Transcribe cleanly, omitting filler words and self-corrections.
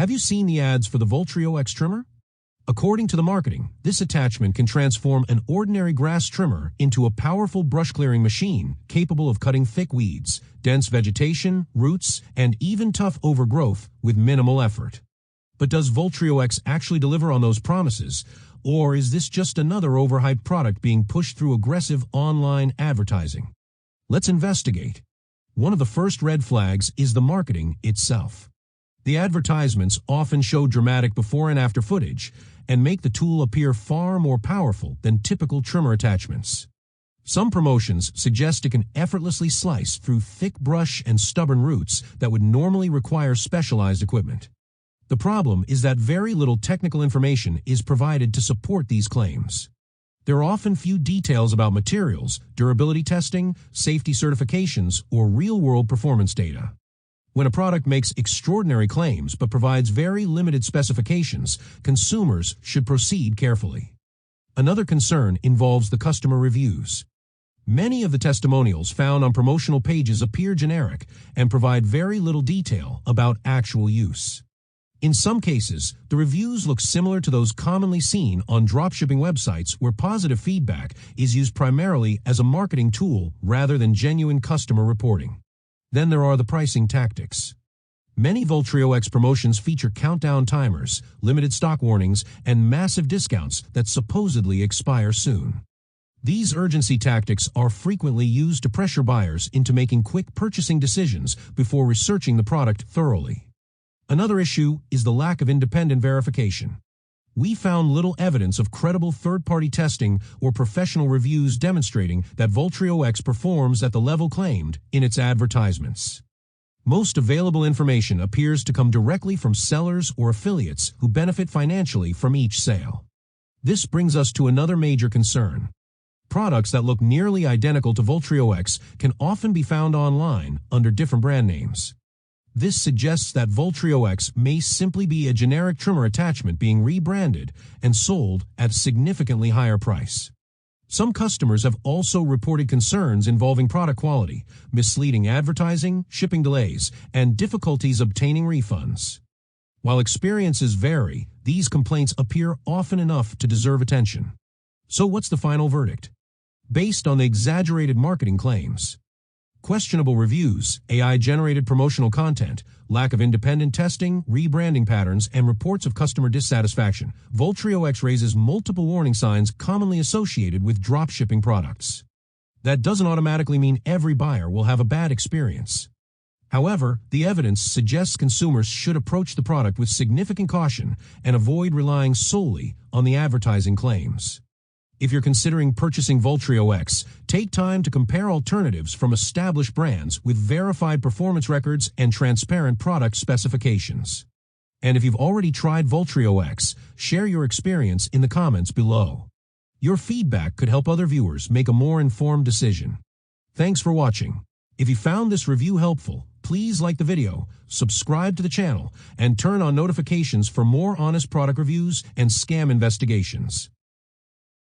Have you seen the ads for the VultrioX Trimmer? According to the marketing, this attachment can transform an ordinary grass trimmer into a powerful brush-clearing machine capable of cutting thick weeds, dense vegetation, roots, and even tough overgrowth with minimal effort. But does VultrioX actually deliver on those promises, or is this just another overhyped product being pushed through aggressive online advertising? Let's investigate. One of the first red flags is the marketing itself. The advertisements often show dramatic before and after footage and make the tool appear far more powerful than typical trimmer attachments. Some promotions suggest it can effortlessly slice through thick brush and stubborn roots that would normally require specialized equipment. The problem is that very little technical information is provided to support these claims. There are often few details about materials, durability testing, safety certifications, or real-world performance data. When a product makes extraordinary claims but provides very limited specifications, consumers should proceed carefully. Another concern involves the customer reviews. Many of the testimonials found on promotional pages appear generic and provide very little detail about actual use. In some cases, the reviews look similar to those commonly seen on dropshipping websites where positive feedback is used primarily as a marketing tool rather than genuine customer reporting. Then there are the pricing tactics. Many VultrioX promotions feature countdown timers, limited stock warnings, and massive discounts that supposedly expire soon. These urgency tactics are frequently used to pressure buyers into making quick purchasing decisions before researching the product thoroughly. Another issue is the lack of independent verification. We found little evidence of credible third-party testing or professional reviews demonstrating that VultrioX performs at the level claimed in its advertisements. Most available information appears to come directly from sellers or affiliates who benefit financially from each sale. This brings us to another major concern. Products that look nearly identical to VultrioX can often be found online under different brand names. This suggests that VultrioX may simply be a generic trimmer attachment being rebranded and sold at a significantly higher price. Some customers have also reported concerns involving product quality, misleading advertising, shipping delays, and difficulties obtaining refunds. While experiences vary, these complaints appear often enough to deserve attention. So what's the final verdict? Based on the exaggerated marketing claims, questionable reviews, AI-generated promotional content, lack of independent testing, rebranding patterns, and reports of customer dissatisfaction, VultrioX raises multiple warning signs commonly associated with dropshipping products. That doesn't automatically mean every buyer will have a bad experience. However, the evidence suggests consumers should approach the product with significant caution and avoid relying solely on the advertising claims. If you're considering purchasing VultrioX, take time to compare alternatives from established brands with verified performance records and transparent product specifications. And if you've already tried VultrioX, share your experience in the comments below. Your feedback could help other viewers make a more informed decision. Thanks for watching. If you found this review helpful, please like the video, subscribe to the channel, and turn on notifications for more honest product reviews and scam investigations.